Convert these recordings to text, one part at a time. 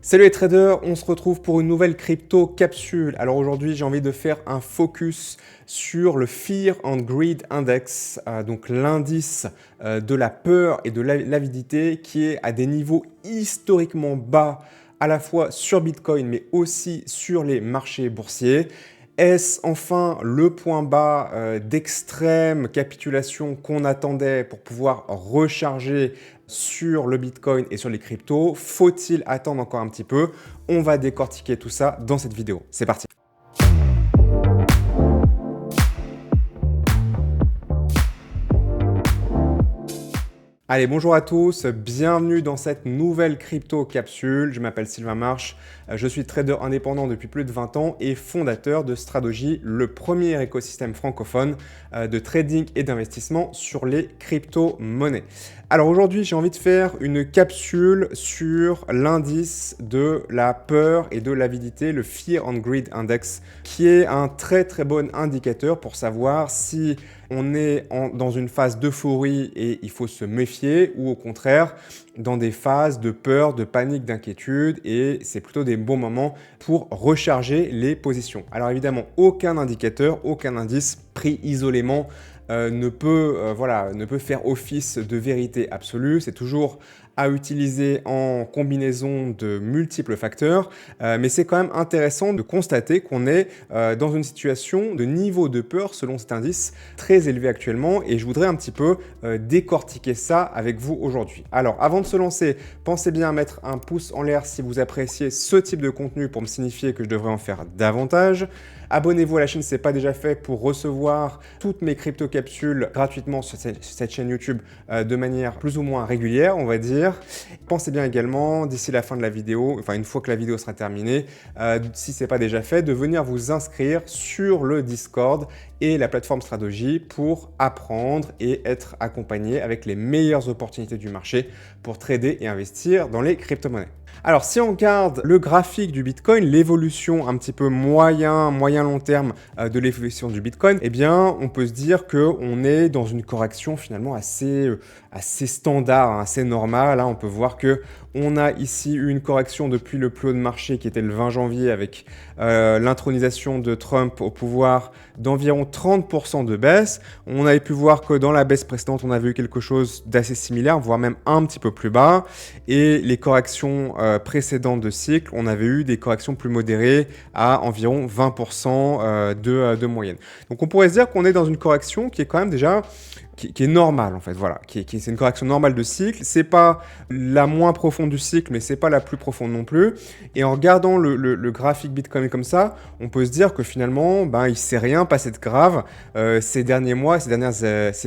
Salut les traders, on se retrouve pour une nouvelle crypto capsule. Alors aujourd'hui, j'ai envie de faire un focus sur le Fear and Greed Index, donc l'indice de la peur et de l'avidité qui est à des niveaux historiquement bas à la fois sur Bitcoin mais aussi sur les marchés boursiers. Est-ce enfin le point bas d'extrême capitulation qu'on attendait pour pouvoir recharger sur le Bitcoin et sur les cryptos? Faut-il attendre encore un petit peu? On va décortiquer tout ça dans cette vidéo. C'est parti! Allez, bonjour à tous, bienvenue dans cette nouvelle crypto capsule. Je m'appelle Sylvain Marche, je suis trader indépendant depuis plus de 20 ans et fondateur de Stradogy, le premier écosystème francophone de trading et d'investissement sur les crypto-monnaies. Alors aujourd'hui, j'ai envie de faire une capsule sur l'indice de la peur et de l'avidité, le Fear and Greed Index, qui est un très bon indicateur pour savoir si on est dans une phase d'euphorie et il faut se méfier ou au contraire dans des phases de peur, de panique, d'inquiétude et c'est plutôt des bons moments pour recharger les positions. Alors évidemment, aucun indicateur, aucun indice pris isolément ne peut faire office de vérité absolue. C'est toujours à utiliser en combinaison de multiples facteurs, mais c'est quand même intéressant de constater qu'on est dans une situation de niveau de peur selon cet indice très élevé actuellement et je voudrais un petit peu décortiquer ça avec vous aujourd'hui. Alors avant de se lancer, pensez bien à mettre un pouce en l'air si vous appréciez ce type de contenu pour me signifier que je devrais en faire davantage. Abonnez-vous à la chaîne si ce n'est pas déjà fait pour recevoir toutes mes crypto capsules gratuitement sur cette chaîne YouTube de manière plus ou moins régulière, on va dire. Pensez bien également, d'ici la fin de la vidéo, enfin une fois que la vidéo sera terminée, si ce n'est pas déjà fait, de venir vous inscrire sur le Discord et la plateforme Stradogy pour apprendre et être accompagné avec les meilleures opportunités du marché pour trader et investir dans les crypto-monnaies. Alors, si on regarde le graphique du Bitcoin, l'évolution un petit peu moyen-long terme de l'évolution du Bitcoin, eh bien, on peut se dire qu'on est dans une correction finalement assez standard, assez normale. On peut voir qu'on a ici une correction depuis le plus haut de marché qui était le 20 janvier avec l'intronisation de Trump au pouvoir d'environ 30% de baisse. On avait pu voir que dans la baisse précédente, on avait eu quelque chose d'assez similaire, voire même un petit peu plus bas. Et les corrections précédentes de cycle, on avait eu des corrections plus modérées à environ 20% de moyenne. Donc on pourrait se dire qu'on est dans une correction qui est quand même déjà qui est normale en fait, voilà, c'est une correction normale de cycle, c'est pas la moins profonde du cycle, mais c'est pas la plus profonde non plus. Et en regardant le graphique Bitcoin comme ça, on peut se dire que finalement, il s'est rien passé de grave ces derniers mois, ces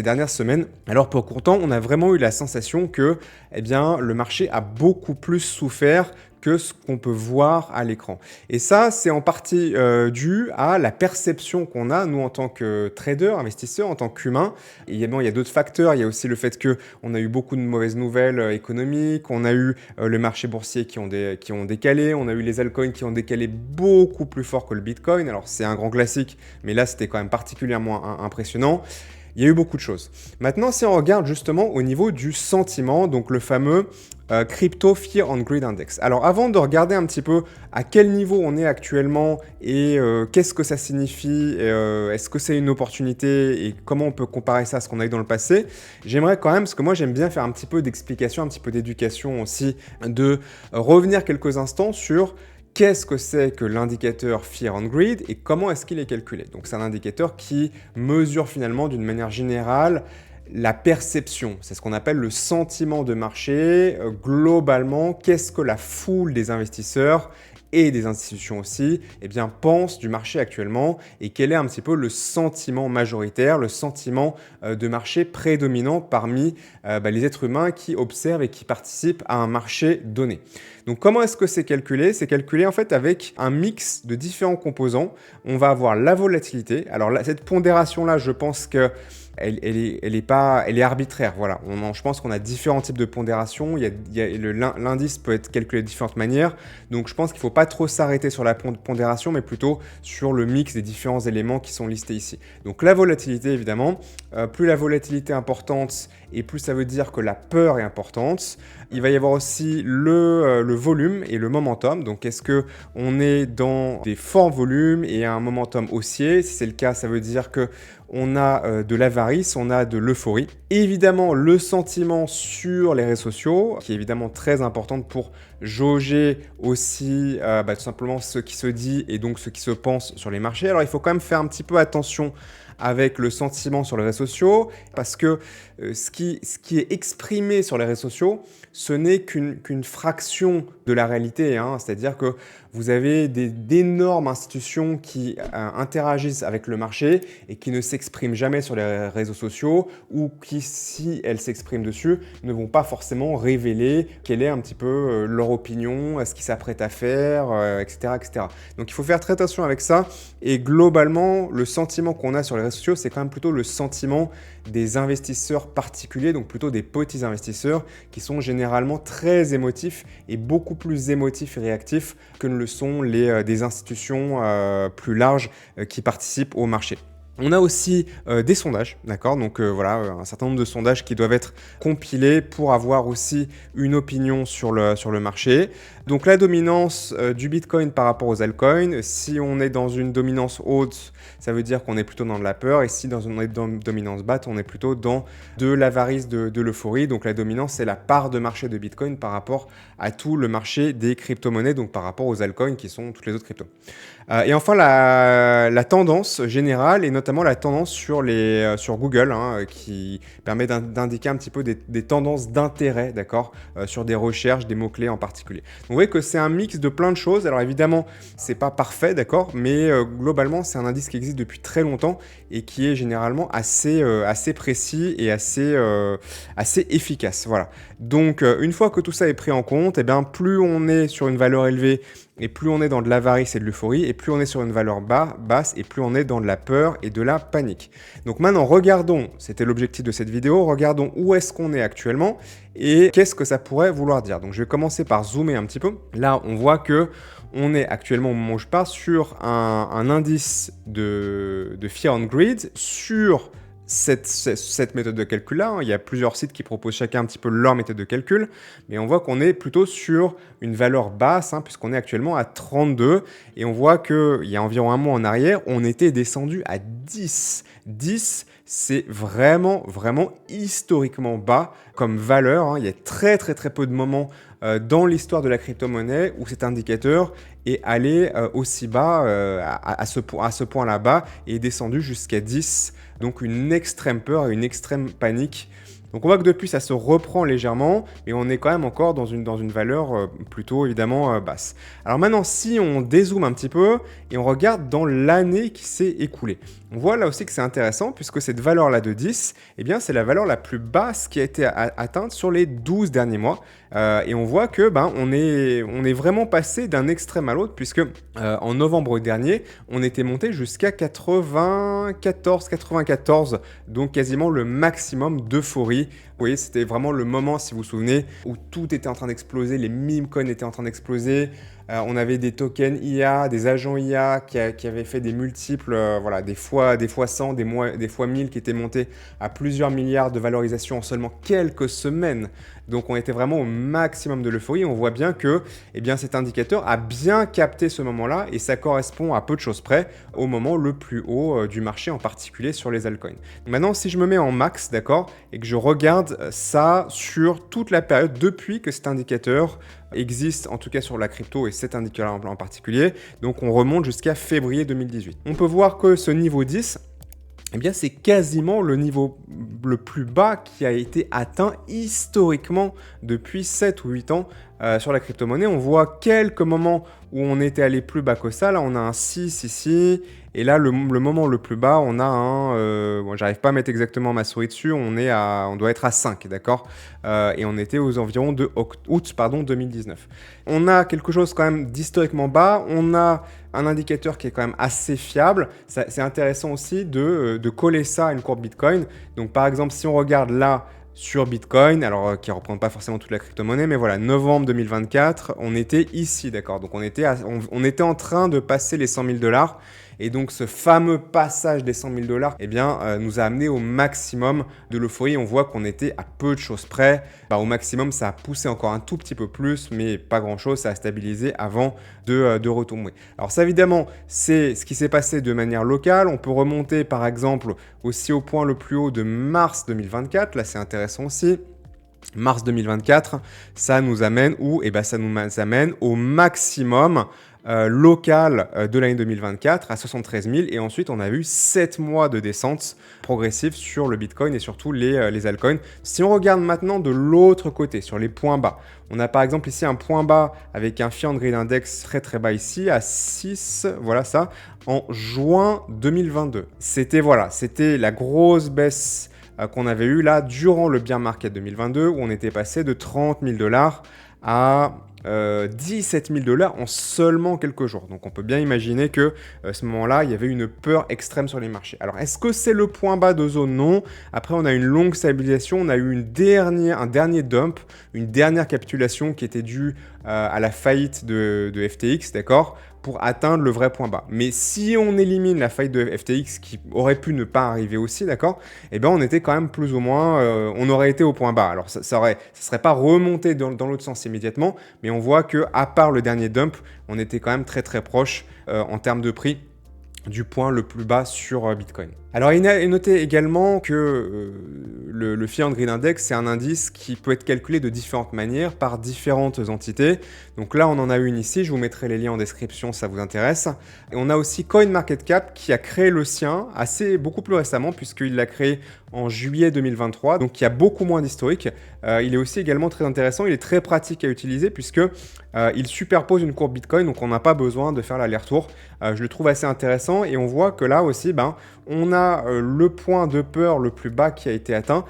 dernières semaines. Alors pour pourtant, on a vraiment eu la sensation que, le marché a beaucoup plus souffert que ce qu'on peut voir à l'écran. Et ça, c'est en partie dû à la perception qu'on a, nous, en tant que traders, investisseurs, en tant qu'humains. Il y a d'autres facteurs. Il y a aussi le fait qu'on a eu beaucoup de mauvaises nouvelles économiques. On a eu le marché boursier qui ont décalé. On a eu les altcoins qui ont décalé beaucoup plus fort que le Bitcoin. Alors, c'est un grand classique, mais là, c'était quand même particulièrement impressionnant. Il y a eu beaucoup de choses. Maintenant, si on regarde justement au niveau du sentiment, donc le fameux Crypto Fear and Greed Index. Alors avant de regarder un petit peu à quel niveau on est actuellement et qu'est-ce que ça signifie, est-ce que c'est une opportunité et comment on peut comparer ça à ce qu'on a eu dans le passé, j'aimerais quand même, parce que moi j'aime bien faire un petit peu d'explication, un petit peu d'éducation aussi, de revenir quelques instants sur qu'est-ce que c'est que l'indicateur Fear and Greed et comment est-ce qu'il est calculé. Donc c'est un indicateur qui mesure finalement d'une manière générale la perception, c'est ce qu'on appelle le sentiment de marché. Globalement, qu'est-ce que la foule des investisseurs et des institutions aussi, pensent du marché actuellement et quel est un petit peu le sentiment majoritaire, le sentiment de marché prédominant parmi les êtres humains qui observent et qui participent à un marché donné. Donc comment est-ce que c'est calculé? C'est calculé en fait avec un mix de différents composants. On va avoir la volatilité. Alors là, cette pondération-là, je pense que elle est arbitraire. Voilà. Je pense qu'on a différents types de pondération. L'indice peut être calculé de différentes manières. Donc, je pense qu'il ne faut pas trop s'arrêter sur la pondération, mais plutôt sur le mix des différents éléments qui sont listés ici. Donc, la volatilité, évidemment. Plus la volatilité est importante et plus ça veut dire que la peur est importante. Il va y avoir aussi le volume et le momentum. Donc, est-ce qu'on est dans des forts volumes et un momentum haussier? Si c'est le cas, ça veut dire que on a de l'avarice, on a de l'euphorie. Évidemment, le sentiment sur les réseaux sociaux, qui est évidemment très important pour jauger aussi tout simplement ce qui se dit et donc ce qui se pense sur les marchés. Alors, il faut quand même faire un petit peu attention avec le sentiment sur les réseaux sociaux, parce que ce qui est exprimé sur les réseaux sociaux, ce n'est qu'une fraction de la réalité, hein. C'est-à-dire que vous avez d'énormes institutions qui interagissent avec le marché et qui ne s'expriment jamais sur les réseaux sociaux, ou qui, si elles s'expriment dessus, ne vont pas forcément révéler quelle est un petit peu leur opinion, ce qu'ils s'apprêtent à faire, etc., etc. Donc il faut faire très attention avec ça, et globalement, le sentiment qu'on a sur les réseaux sociaux, c'est quand même plutôt le sentiment des investisseurs particuliers, donc plutôt des petits investisseurs qui sont généralement très émotifs et beaucoup plus émotifs et réactifs que ne le sont des institutions plus larges qui participent au marché. On a aussi des sondages, d'accord? Donc voilà, un certain nombre de sondages qui doivent être compilés pour avoir aussi une opinion sur le marché. Donc la dominance du Bitcoin par rapport aux altcoins, si on est dans une dominance haute, ça veut dire qu'on est plutôt dans de la peur, et si on est dans une dominance basse, on est plutôt dans de l'avarice, de l'euphorie. Donc la dominance, c'est la part de marché de Bitcoin par rapport à tout le marché des crypto-monnaies, donc par rapport aux altcoins qui sont toutes les autres cryptos. Et enfin, la tendance générale, et notamment la tendance sur Google, hein, qui permet d'indiquer un petit peu des tendances d'intérêt, d'accord, sur des recherches, des mots-clés en particulier. Donc, vous voyez que c'est un mix de plein de choses. Alors évidemment, c'est pas parfait, d'accord, mais globalement, c'est un indice qui existe depuis très longtemps et qui est généralement assez précis et assez efficace. Voilà. Donc, une fois que tout ça est pris en compte, eh bien, plus on est sur une valeur élevée, et plus on est dans de l'avarice et de l'euphorie, et plus on est sur une valeur basse, et plus on est dans de la peur et de la panique. Donc maintenant, regardons, c'était l'objectif de cette vidéo, regardons où est-ce qu'on est actuellement et qu'est-ce que ça pourrait vouloir dire. Donc je vais commencer par zoomer un petit peu. Là, on voit que on est actuellement, au moment où je parle, sur un indice de Fear and Greed sur cette méthode de calcul-là, hein. Il y a plusieurs sites qui proposent chacun un petit peu leur méthode de calcul, mais on voit qu'on est plutôt sur une valeur basse, hein, puisqu'on est actuellement à 32, et on voit qu'il y a environ un mois en arrière, on était descendu à 10. 10, c'est vraiment, vraiment historiquement bas comme valeur, hein. Il y a très, très, très peu de moments dans l'histoire de la crypto-monnaie où cet indicateur est allé aussi bas, à ce point là-bas, et est descendu jusqu'à 10. Donc une extrême peur et une extrême panique. Donc on voit que depuis ça se reprend légèrement, mais on est quand même encore dans une valeur plutôt évidemment basse. Alors maintenant, si on dézoome un petit peu et on regarde dans l'année qui s'est écoulée, on voit là aussi que c'est intéressant, puisque cette valeur-là de 10, eh bien c'est la valeur la plus basse qui a été atteinte sur les 12 derniers mois. Et on voit que on est vraiment passé d'un extrême à l'autre, puisque en novembre dernier, on était monté jusqu'à 94, donc quasiment le maximum d'euphorie. Vous voyez, c'était vraiment le moment, si vous vous souvenez, où tout était en train d'exploser, les meme coins étaient en train d'exploser. On avait des tokens IA, des agents IA qui avaient fait des multiples, des fois 100, des fois 1000, qui étaient montés à plusieurs milliards de valorisation en seulement quelques semaines. Donc on était vraiment au maximum de l'euphorie. On voit bien que cet indicateur a bien capté ce moment-là, et ça correspond à peu de choses près au moment le plus haut du marché, en particulier sur les altcoins. Maintenant, si je me mets en max, d'accord, et que je regarde ça sur toute la période depuis que cet indicateur existe, en tout cas sur la crypto et cet indicateur en particulier, donc on remonte jusqu'à février 2018. On peut voir que ce niveau 10, c'est quasiment le niveau le plus bas qui a été atteint historiquement depuis 7 ou 8 ans sur la crypto-monnaie. On voit quelques moments où on était allé plus bas que ça. Là, on a un 6 ici. Et là, le moment le plus bas, on a un... j'arrive pas à mettre exactement ma souris dessus. On doit être à 5, d'accord, et on était aux environs de août 2019. On a quelque chose quand même d'historiquement bas. On a un indicateur qui est quand même assez fiable. C'est intéressant aussi de coller ça à une courbe Bitcoin. Donc, par exemple, si on regarde là, sur Bitcoin, alors qui ne représente pas forcément toute la crypto-monnaie, mais voilà, novembre 2024, on était ici, d'accord. Donc on était en train de passer les 100 000 $, Et donc ce fameux passage des 100 000 $, nous a amené au maximum de l'euphorie. On voit qu'on était à peu de choses près. Au maximum, ça a poussé encore un tout petit peu plus, mais pas grand-chose. Ça a stabilisé avant de retomber. Alors ça, évidemment, c'est ce qui s'est passé de manière locale. On peut remonter, par exemple, aussi au point le plus haut de mars 2024. Là, c'est intéressant aussi. Mars 2024, ça nous amène où? Ça nous amène au maximum local de l'année 2024 à 73 000 et ensuite on a eu 7 mois de descente progressive sur le Bitcoin et surtout les altcoins. Si on regarde maintenant de l'autre côté, sur les points bas, on a par exemple ici un point bas avec un Fear and Greed Index très très bas ici à 6, voilà ça, en juin 2022. C'était la grosse baisse qu'on avait eu là durant le bear market 2022 où on était passé de 30 000 $ à 17 000 $ en seulement quelques jours. Donc on peut bien imaginer que à ce moment-là, il y avait une peur extrême sur les marchés. Alors est-ce que c'est le point bas de zone? Non. Après, on a une longue stabilisation, on a eu un dernier dump, une dernière capitulation qui était due à la faillite de FTX, d'accord, pour atteindre le vrai point bas. Mais si on élimine la faillite de FTX qui aurait pu ne pas arriver aussi, d'accord, on était quand même plus ou moins, on aurait été au point bas. Alors ça serait pas remonté dans l'autre sens immédiatement, mais on voit que à part le dernier dump, on était quand même très très proche en termes de prix du point le plus bas sur Bitcoin. Alors, il est noté également que le Fear and Greed Index, c'est un indice qui peut être calculé de différentes manières par différentes entités. Donc là, on en a une ici, je vous mettrai les liens en description si ça vous intéresse. Et on a aussi CoinMarketCap qui a créé le sien beaucoup plus récemment puisqu'il l'a créé en juillet 2023, donc il y a beaucoup moins d'historique. Il est aussi également très intéressant, il est très pratique à utiliser puisque il superpose une courbe Bitcoin, donc on n'a pas besoin de faire l'aller-retour. Je le trouve assez intéressant et on voit que là aussi, on a le point de peur le plus bas qui a été atteint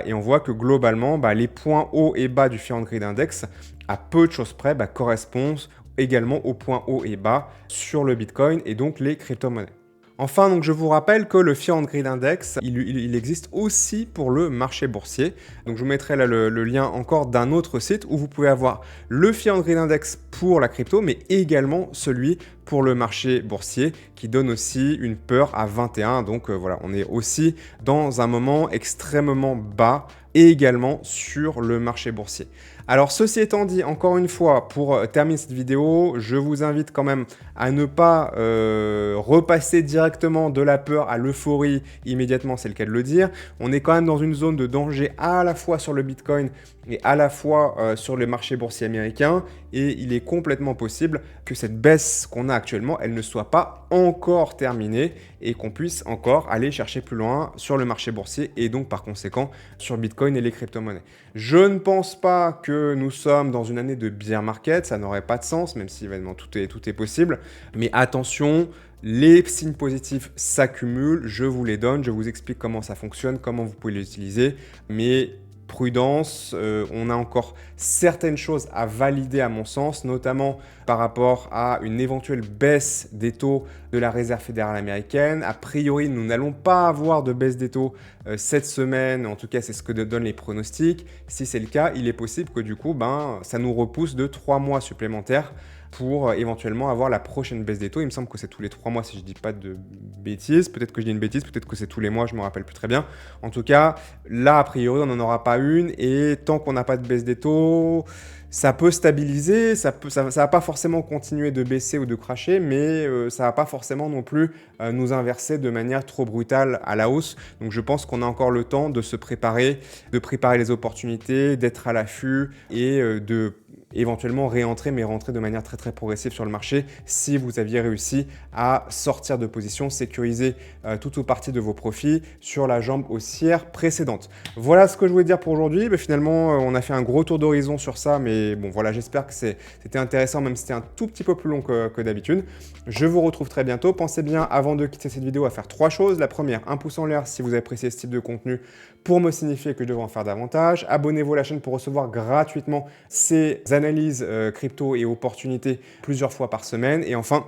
et on voit que globalement, les points hauts et bas du Fear and Greed Index, à peu de choses près, correspondent également aux points hauts et bas sur le Bitcoin et donc les crypto-monnaies. Enfin, donc je vous rappelle que le Fear and Greed Index, il existe aussi pour le marché boursier. Donc je vous mettrai là le lien encore d'un autre site où vous pouvez avoir le Fear and Greed Index pour la crypto, mais également celui pour le marché boursier qui donne aussi une peur à 21. Donc voilà, on est aussi dans un moment extrêmement bas et également sur le marché boursier. Alors ceci étant dit, encore une fois, pour terminer cette vidéo, je vous invite quand même à ne pas repasser directement de la peur à l'euphorie immédiatement, c'est le cas de le dire. On est quand même dans une zone de danger à la fois sur le Bitcoin et à la fois sur le marché boursier américain et il est complètement possible que cette baisse qu'on a actuellement, elle ne soit pas encore terminée et qu'on puisse encore aller chercher plus loin sur le marché boursier et donc par conséquent sur Bitcoin et les crypto-monnaies. Je ne pense pas que nous sommes dans une année de bear market, ça n'aurait pas de sens, même si évidemment tout est possible, mais attention, les signes positifs s'accumulent, je vous les donne, je vous explique comment ça fonctionne, comment vous pouvez les utiliser, mais prudence, on a encore certaines choses à valider à mon sens, notamment par rapport à une éventuelle baisse des taux de la Réserve fédérale américaine. A priori, nous n'allons pas avoir de baisse des taux cette semaine, en tout cas c'est ce que donnent les pronostics. Si c'est le cas, il est possible que du coup, ça nous repousse de 3 mois supplémentaires pour éventuellement avoir la prochaine baisse des taux. Il me semble que c'est tous les 3 mois si je ne dis pas de bêtises. Peut-être que je dis une bêtise, peut-être que c'est tous les mois, je ne me rappelle plus très bien. En tout cas, là, a priori, on n'en aura pas une. Et tant qu'on n'a pas de baisse des taux, ça peut stabiliser, ça va pas forcément continuer de baisser ou de crasher, mais ça va pas forcément non plus nous inverser de manière trop brutale à la hausse. Donc je pense qu'on a encore le temps de se préparer, de préparer les opportunités, d'être à l'affût et de éventuellement réentrer, mais rentrer de manière très très progressive sur le marché si vous aviez réussi à sortir de position, sécuriser tout ou partie de vos profits sur la jambe haussière précédente. Voilà ce que je voulais dire pour aujourd'hui. Finalement, on a fait un gros tour d'horizon sur ça, mais bon voilà, j'espère que c'était intéressant, même si c'était un tout petit peu plus long que d'habitude. Je vous retrouve très bientôt. Pensez bien, avant de quitter cette vidéo, à faire 3 choses. La première, un pouce en l'air si vous appréciez ce type de contenu pour me signifier que je devrais en faire davantage. Abonnez-vous à la chaîne pour recevoir gratuitement ces analyses crypto et opportunités plusieurs fois par semaine. Et enfin,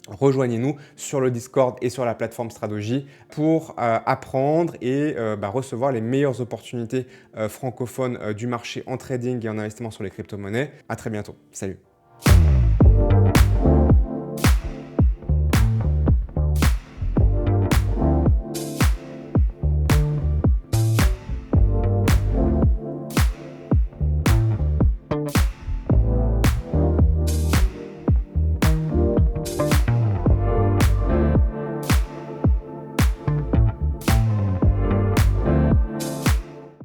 rejoignez-nous sur le Discord et sur la plateforme Stradogy pour apprendre et recevoir les meilleures opportunités francophones du marché en trading et en investissement sur les crypto-monnaies. À très bientôt. Salut!